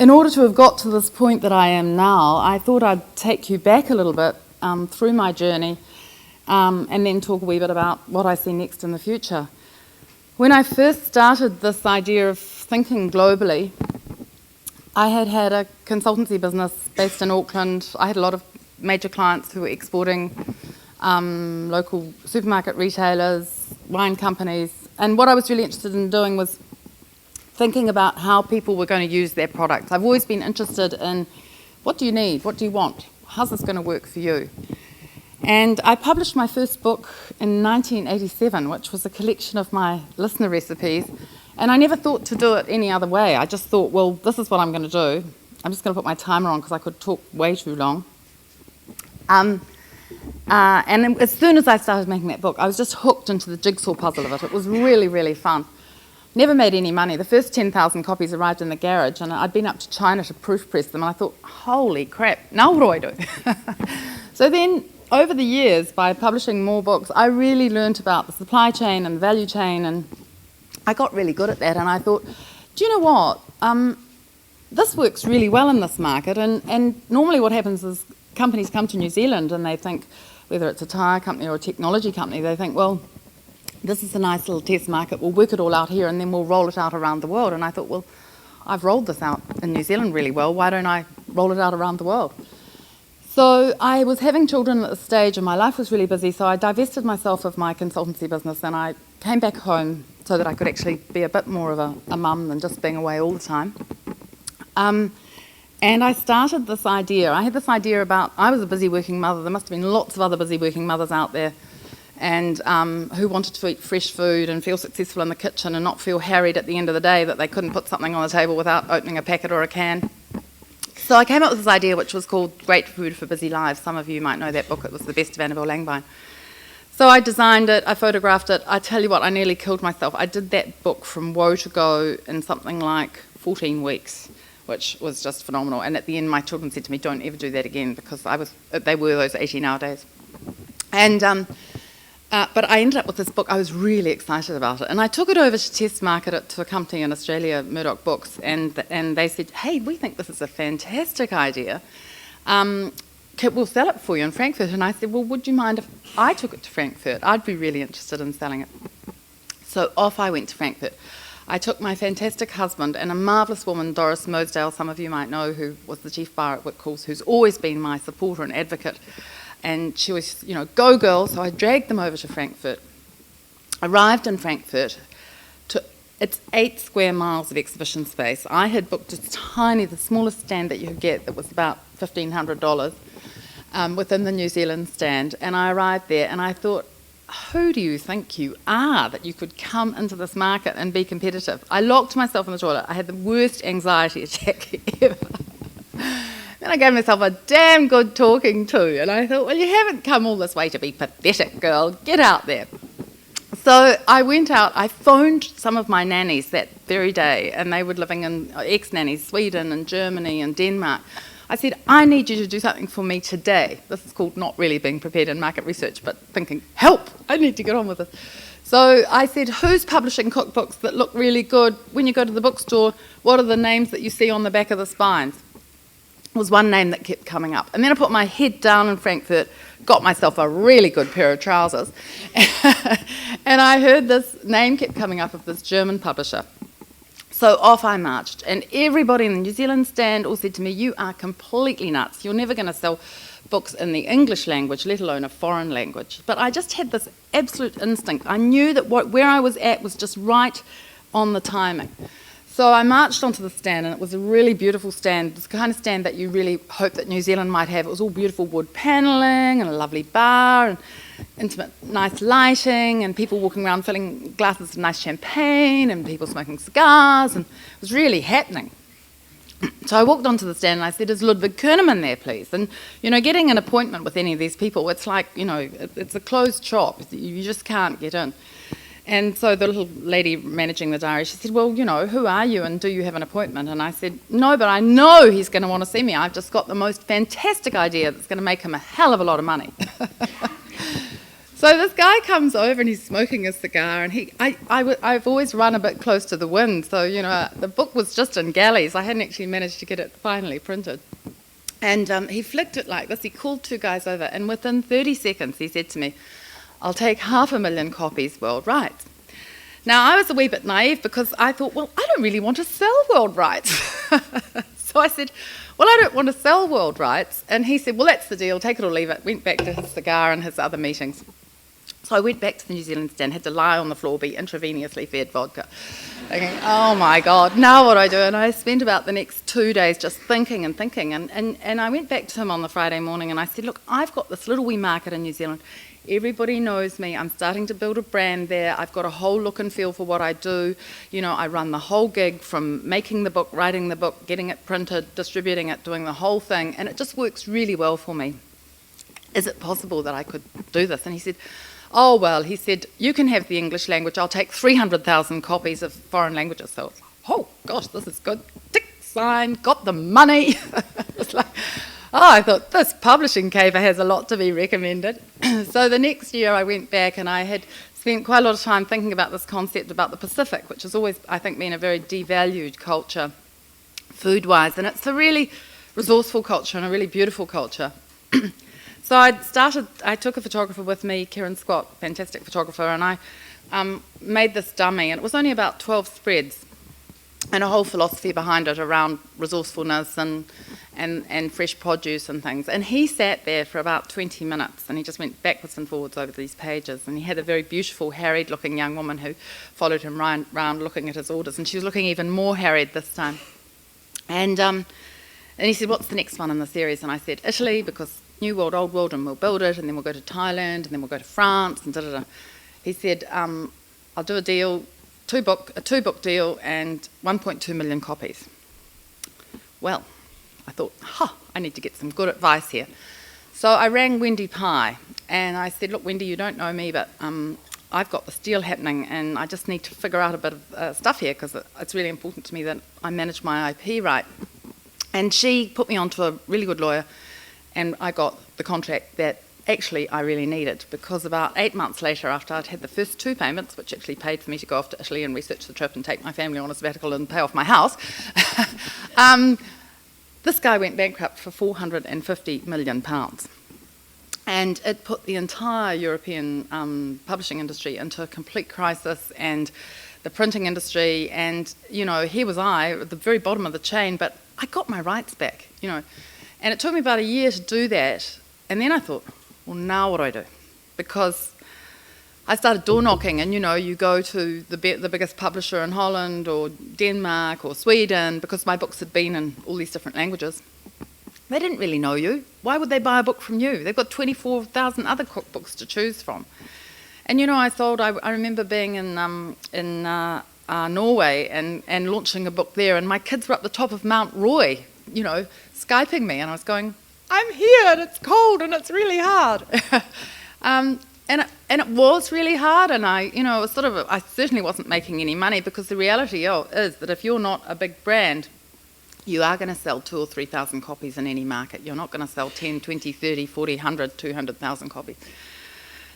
in order to have got to this point that I am now, I thought I'd take you back a little bit through my journey and then talk a wee bit about what I see next in the future. When I first started this idea of thinking globally, I had a consultancy business based in Auckland. I had a lot of major clients who were exporting, local supermarket retailers, wine companies, and what I was really interested in doing was thinking about how people were going to use their products. I've always been interested in what do you need, what do you want, how's this going to work for you? And I published my first book in 1987, which was a collection of my listener recipes, and I never thought to do it any other way. I just thought, well, this is what I'm going to do. I'm just going to put my timer on because I could talk way too long. And then as soon as I started making that book, I was just hooked into the jigsaw puzzle of it. It was really, really fun. Never made any money. The first 10,000 copies arrived in the garage, and I'd been up to China to proofpress them, and I thought, holy crap, now what do I do? So then, over the years, by publishing more books, I really learnt about the supply chain and the value chain, and I got really good at that, and I thought, do you know what? This works really well in this market, and normally what happens is companies come to New Zealand and they think, whether it's a tyre company or a technology company, they think, well, this is a nice little test market, we'll work it all out here and then we'll roll it out around the world. And I thought, well, I've rolled this out in New Zealand really well, why don't I roll it out around the world? So I was having children at the stage and my life was really busy, so I divested myself of my consultancy business and I came back home so that I could actually be a bit more of a mum than just being away all the time. And I started this idea. I had this idea about, I was a busy working mother, there must have been lots of other busy working mothers out there, and who wanted to eat fresh food and feel successful in the kitchen and not feel harried at the end of the day that they couldn't put something on the table without opening a packet or a can. So I came up with this idea which was called Great Food for Busy Lives. Some of you might know that book, it was the best of Annabel Langbein. So I designed it, I photographed it, I tell you what, I nearly killed myself. I did that book from woe to go in something like 14 weeks, which was just phenomenal. And at the end my children said to me, don't ever do that again, because they were those 18-hour days. And but I ended up with this book. I was really excited about it, and I took it over to test market it to a company in Australia, Murdoch Books, and they said, hey, we think this is a fantastic idea. We'll sell it for you in Frankfurt. And I said, well, would you mind if I took it to Frankfurt? I'd be really interested in selling it. So off I went to Frankfurt. I took my fantastic husband and a marvellous woman, Doris Mosdale, some of you might know, who was the chief bar at Whitcoulls, who's always been my supporter and advocate. And she was, go girl, so I dragged them over to Frankfurt. Arrived in Frankfurt, it's 8 square miles of exhibition space. I had booked the smallest stand that you could get that was about $1,500 within the New Zealand stand. And I arrived there and I thought, who do you think you are that you could come into this market and be competitive? I locked myself in the toilet. I had the worst anxiety attack ever. Then I gave myself a damn good talking to, and I thought, well, you haven't come all this way to be pathetic, girl. Get out there. So I went out, I phoned some of my nannies that very day, and they were living in ex-nannies, Sweden and Germany and Denmark. I said, I need you to do something for me today. This is called not really being prepared in market research, but thinking, help, I need to get on with this. So I said, who's publishing cookbooks that look really good? When you go to the bookstore, what are the names that you see on the back of the spines? Was one name that kept coming up. And then I put my head down in Frankfurt, got myself a really good pair of trousers, and I heard this name kept coming up of this German publisher. So off I marched, and everybody in the New Zealand stand all said to me, you are completely nuts. You're never going to sell books in the English language, let alone a foreign language. But I just had this absolute instinct. I knew that where I was at was just right on the timing. So I marched onto the stand, and it was a really beautiful stand, the kind of stand that you really hope that New Zealand might have. It was all beautiful wood panelling and a lovely bar and intimate, nice lighting and people walking around filling glasses of nice champagne and people smoking cigars, and it was really happening. So I walked onto the stand and I said, is Ludwig Kerneman there, please? And, getting an appointment with any of these people, it's like, it's a closed shop. You just can't get in. And so the little lady managing the diary, she said, well, who are you and do you have an appointment? And I said, no, but I know he's going to want to see me. I've just got the most fantastic idea that's going to make him a hell of a lot of money. So this guy comes over and he's smoking a cigar, and I've always run a bit close to the wind, so the book was just in galleys. I hadn't actually managed to get it finally printed. And he flicked it like this. He called two guys over, and within 30 seconds he said to me, "I'll take 500,000 copies world rights." Now, I was a wee bit naive because I thought, well, I don't really want to sell world rights. So I said, well, I don't want to sell world rights. And he said, well, that's the deal, take it or leave it. Went back to his cigar and his other meetings. So I went back to the New Zealand stand, had to lie on the floor, be intravenously fed vodka. Thinking, oh my God, now what do I do? And I spent about the next 2 days just thinking and thinking. And I went back to him on the Friday morning and I said, look, I've got this little wee market in New Zealand. Everybody knows me. I'm starting to build a brand there. I've got a whole look and feel for what I do. I run the whole gig from making the book, writing the book, getting it printed, distributing it, doing the whole thing. And it just works really well for me. Is it possible that I could do this? And he said, oh, well, he said, you can have the English language. I'll take 300,000 copies of foreign languages. So I was like, oh, gosh, this is good. Tick, sign, got the money. It was like, I thought, this publishing caper has a lot to be recommended. So the next year I went back and I had spent quite a lot of time thinking about this concept about the Pacific, which has always, I think, been a very devalued culture food-wise. And it's a really resourceful culture and a really beautiful culture. So I took a photographer with me, Kieran Scott, fantastic photographer, and I made this dummy, and it was only about 12 spreads, and a whole philosophy behind it around resourcefulness and fresh produce and things. And he sat there for about 20 minutes, and he just went backwards and forwards over these pages, and he had a very beautiful, harried-looking young woman who followed him round looking at his orders, and she was looking even more harried this time. And he said, what's the next one in the series? And I said, Italy, because New World, Old World, and we'll build it, and then we'll go to Thailand, and then we'll go to France, and da-da-da. He said, I'll do a deal, a two-book deal, and 1.2 million copies. Well, I thought, I need to get some good advice here. So I rang Wendy Pye, and I said, look, Wendy, you don't know me, but I've got this deal happening, and I just need to figure out a bit of stuff here, because it's really important to me that I manage my IP right. And she put me onto a really good lawyer, and I got the contract that actually I really needed, because about 8 months later, after I'd had the first 2 payments, which actually paid for me to go off to Italy and research the trip and take my family on a sabbatical and pay off my house, this guy went bankrupt for £450 million. And it put the entire European publishing industry into a complete crisis, and the printing industry, and, here was I at the very bottom of the chain, but I got my rights back, And it took me about a year to do that. And then I thought, well, now what do I do? Because I started door knocking, and you go to the biggest publisher in Holland or Denmark or Sweden, because my books had been in all these different languages. They didn't really know you. Why would they buy a book from you? They've got 24,000 other cookbooks to choose from. And I remember being in Norway and launching a book there, and my kids were up the top of Mount Roy, Skyping me, and I was going, I'm here, and it's cold, and it's really hard. And it was really hard, and I certainly wasn't making any money, because the reality is that if you're not a big brand, you are going to sell 2,000 or 3,000 copies in any market. You're not going to sell 10, 20, 30, 40, 100, 200,000 copies.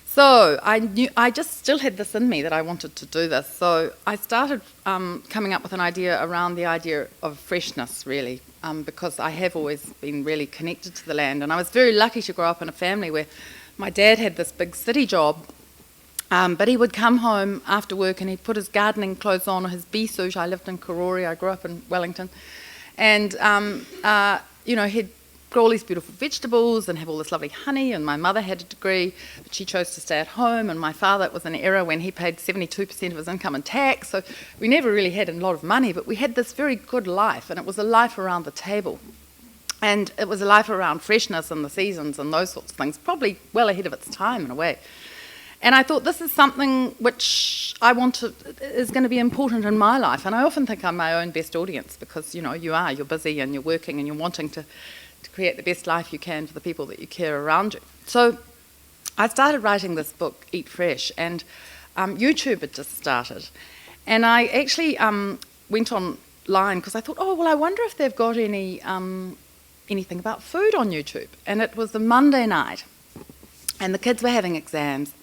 So I just still had this in me that I wanted to do this. So I started coming up with an idea around the idea of freshness, really, because I have always been really connected to the land. And I was very lucky to grow up in a family where my dad had this big city job, but he would come home after work and he'd put his gardening clothes on, or his bee suit. I lived in Karori, I grew up in Wellington. And, he'd grow all these beautiful vegetables and have all this lovely honey, and my mother had a degree, but she chose to stay at home, and my father, it was an era when he paid 72% of his income in tax, so we never really had a lot of money, but we had this very good life, and it was a life around the table. And it was a life around freshness and the seasons and those sorts of things, probably well ahead of its time in a way. And I thought, this is something which is going to be important in my life. And I often think I'm my own best audience, because, you're busy and you're working and you're wanting to create the best life you can for the people that you care around you. So I started writing this book, Eat Fresh, and YouTube had just started. And I actually went online because I thought, I wonder if they've got anything about food on YouTube. And it was a Monday night, and the kids were having exams.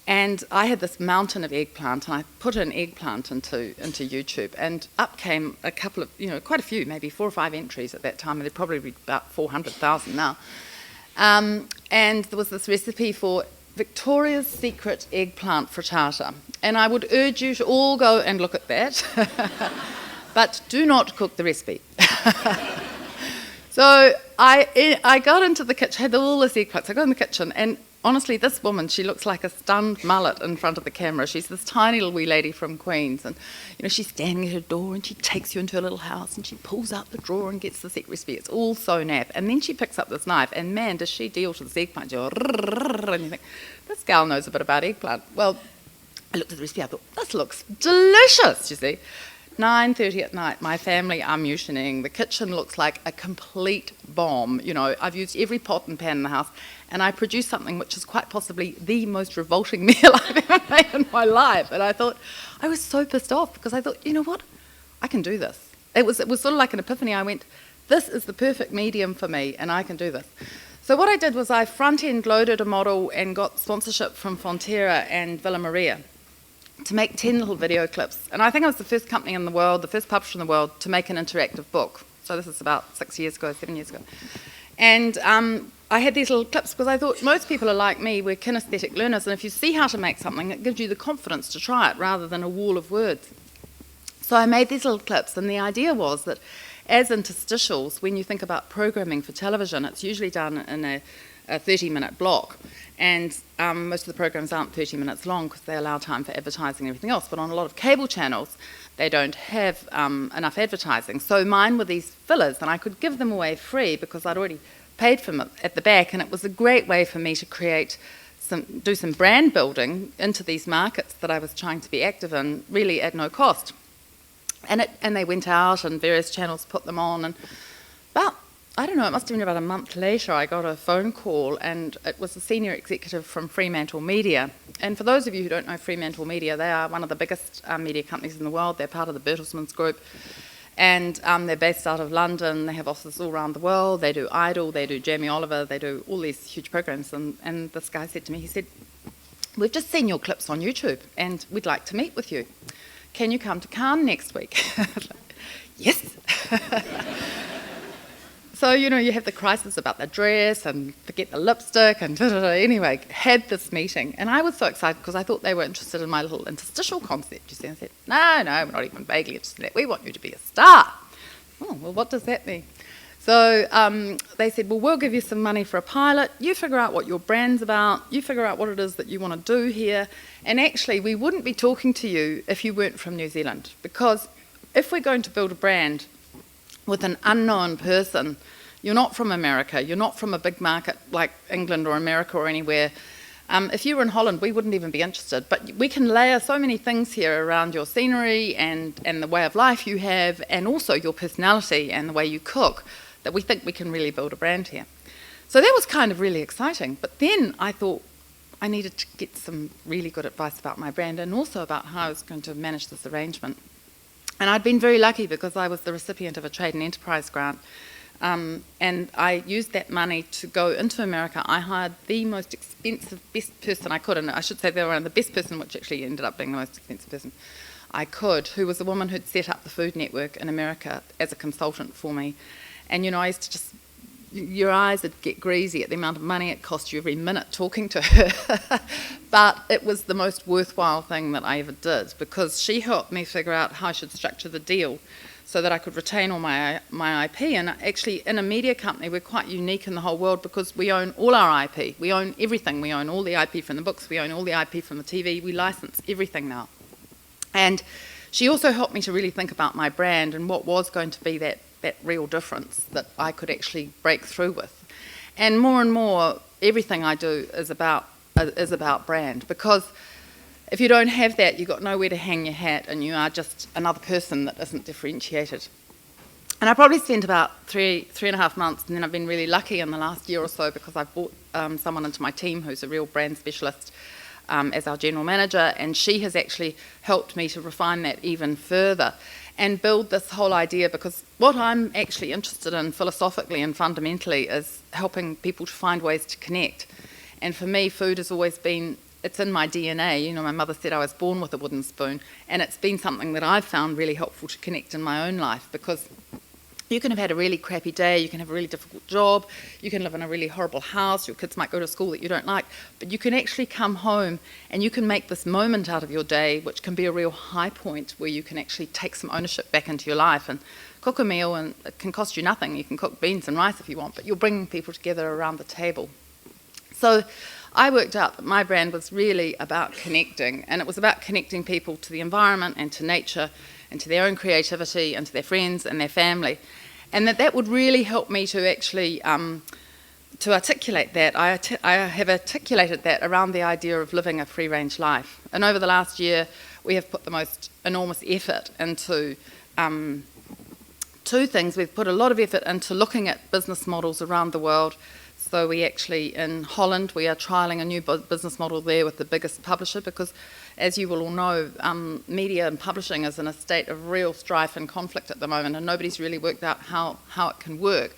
And I had this mountain of eggplant, and I put an eggplant into YouTube, and up came a couple of, quite a few, maybe 4 or 5 entries at that time, and there'd probably be about 400,000 now. And there was this recipe for Victoria's Secret eggplant frittata. And I would urge you to all go and look at that, but do not cook the recipe. So I got into the kitchen, had all this eggplant, so I got in the kitchen, and honestly, this woman, she looks like a stunned mullet in front of the camera. She's this tiny little wee lady from Queens, and she's standing at her door, and she takes you into her little house, and she pulls out the drawer and gets the secret recipe. It's all so naff. And then she picks up this knife, and man, does she deal to this eggplant. You go, and you think, this gal knows a bit about eggplant. Well, I looked at the recipe, I thought, this looks delicious, you see. 9:30 at night, my family are mutinying. The kitchen looks like a complete bomb. I've used every pot and pan in the house, and I produced something which is quite possibly the most revolting meal I've ever made in my life. And I was so pissed off, because I thought, you know what, I can do this. It was sort of like an epiphany. I went, this is the perfect medium for me, and I can do this. So what I did was I front-end loaded a model and got sponsorship from Fonterra and Villa Maria to make 10 little video clips. And I think I was the first company in the world, the first publisher in the world, to make an interactive book. So this is about 7 years ago. And I had these little clips because I thought most people are like me, we're kinesthetic learners, and if you see how to make something, it gives you the confidence to try it rather than a wall of words. So I made these little clips, and the idea was that as interstitials, when you think about programming for television, it's usually done in a 30-minute block. And most of the programs aren't 30 minutes long because they allow time for advertising and everything else. But on a lot of cable channels, they don't have enough advertising. So mine were these fillers, and I could give them away free because I'd already paid for them at the back. And it was a great way for me to do some brand building into these markets that I was trying to be active in, really at no cost. And they went out, and various channels put them on. And about, I don't know, it must have been about a month later, I got a phone call, and it was a senior executive from Fremantle Media. And for those of you who don't know Fremantle Media, they are one of the biggest media companies in the world. They're part of the Bertelsmann Group, and they're based out of London. They have offices all around the world. They do Idol, they do Jamie Oliver, they do all these huge programs. And this guy said to me, he said, we've just seen your clips on YouTube, and we'd like to meet with you. Can you come to Cannes next week? I was like, yes. So, you have the crisis about the dress and forget the lipstick and anyway, had this meeting. And I was so excited because I thought they were interested in my little interstitial concept. You see, I said, no, we're not even vaguely interested in that. We want you to be a star. Oh, well, what does that mean? So they said, well, we'll give you some money for a pilot. You figure out what your brand's about. You figure out what it is that you want to do here. And actually, we wouldn't be talking to you if you weren't from New Zealand. Because if we're going to build a brand with an unknown person, you're not from America, you're not from a big market like England or America or anywhere. If you were in Holland, we wouldn't even be interested. But we can layer so many things here around your scenery and the way of life you have, and also your personality and the way you cook, that we think we can really build a brand here. So that was kind of really exciting. But then I thought I needed to get some really good advice about my brand and also about how I was going to manage this arrangement. And I'd been very lucky because I was the recipient of a trade and enterprise grant. And I used that money to go into America. I hired the most expensive, best person I could, and I should say they were the best person, which actually ended up being the most expensive person I could, who was a woman who'd set up the Food Network in America as a consultant for me. And, I used to just, your eyes would get greasy at the amount of money it cost you every minute talking to her. But it was the most worthwhile thing that I ever did, because she helped me figure out how I should structure the deal so that I could retain all my IP. And actually, in a media company, we're quite unique in the whole world because we own all our IP. We own everything. We own all the IP from the books. We own all the IP from the TV. We license everything now. And she also helped me to really think about my brand and what was going to be that real difference that I could actually break through with. And more, everything I do is about brand, because if you don't have that, you've got nowhere to hang your hat, and you are just another person that isn't differentiated. And I probably spent about three and a half months, and then I've been really lucky in the last year or so because I've brought someone into my team who's a real brand specialist as our general manager, and she has actually helped me to refine that even further and build this whole idea, because what I'm actually interested in philosophically and fundamentally is helping people to find ways to connect. And for me, food has always been it's in my DNA. You know, my mother said I was born with a wooden spoon, and it's been something that I've found really helpful to connect in my own life, because you can have had a really crappy day, you can have a really difficult job, you can live in a really horrible house, your kids might go to school that you don't like, but you can actually come home and you can make this moment out of your day, which can be a real high point where you can actually take some ownership back into your life and cook a meal, and it can cost you nothing. You can cook beans and rice if you want, but you're bringing people together around the table. So I worked out that my brand was really about connecting, and it was about connecting people to the environment and to nature and to their own creativity and to their friends and their family. And that would really help me to actually to articulate that. I have articulated that around the idea of living a free-range life. And over the last year, we have put the most enormous effort into two things. We've put a lot of effort into looking at business models around the world. So we actually, in Holland, we are trialling a new business model there with the biggest publisher, because, as you will all know, media and publishing is in a state of real strife and conflict at the moment, and nobody's really worked out how it can work.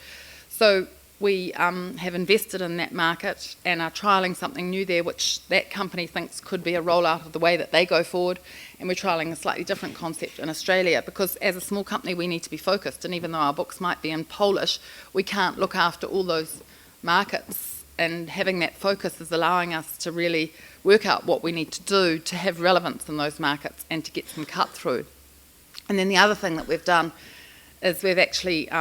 So we have invested in that market and are trialling something new there, which that company thinks could be a rollout of the way that they go forward. And we're trialling a slightly different concept in Australia, because as a small company we need to be focused, and even though our books might be in Polish, we can't look after all those markets, and having that focus is allowing us to really work out what we need to do to have relevance in those markets and to get some cut through. And then the other thing that we've done is we've actually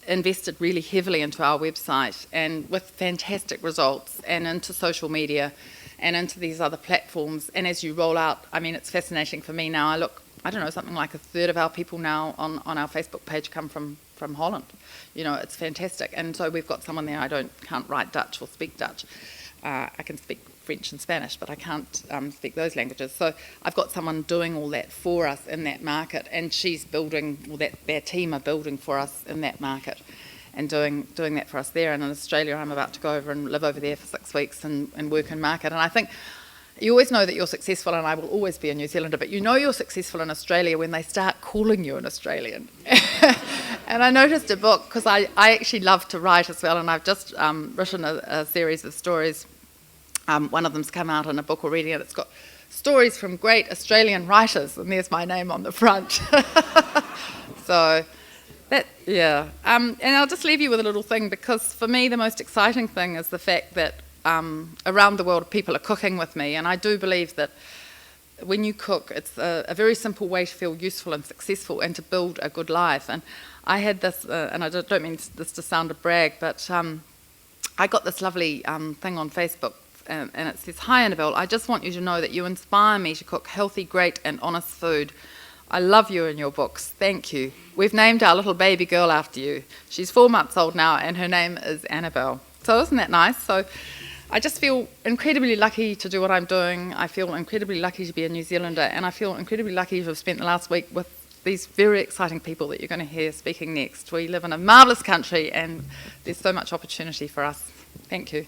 invested really heavily into our website, and with fantastic results, and into social media and into these other platforms. And as you roll out, I mean, it's fascinating for me now. I don't know, something like a third of our people now on our Facebook page come from Holland. You know, it's fantastic. And so we've got someone there. Can't write Dutch or speak Dutch. I can speak French and Spanish, but I can't speak those languages. So I've got someone doing all that for us in that market, and she's building, or their team are building for us in that market and doing that for us there. And in Australia, I'm about to go over and live over there for 6 weeks and work in market. And I think you always know that you're successful, and I will always be a New Zealander, but you know you're successful in Australia when they start calling you an Australian. And I noticed a book, because I actually love to write as well, and I've just written a series of stories. One of them's come out in a book already, and it's got stories from great Australian writers, and there's my name on the front. So, yeah. And I'll just leave you with a little thing, because for me the most exciting thing is the fact that around the world people are cooking with me, and I do believe that when you cook, it's a very simple way to feel useful and successful and to build a good life. And I had this, and I don't mean this to sound a brag, but I got this lovely thing on Facebook, and it says, "Hi Annabel, I just want you to know that you inspire me to cook healthy, great and honest food. I love you and your books. Thank you. We've named our little baby girl after you. She's 4 months old now, and her name is Annabel." So isn't that nice? So I just feel incredibly lucky to do what I'm doing. I feel incredibly lucky to be a New Zealander, and I feel incredibly lucky to have spent the last week with these very exciting people that you're going to hear speaking next. We live in a marvellous country, and there's so much opportunity for us. Thank you.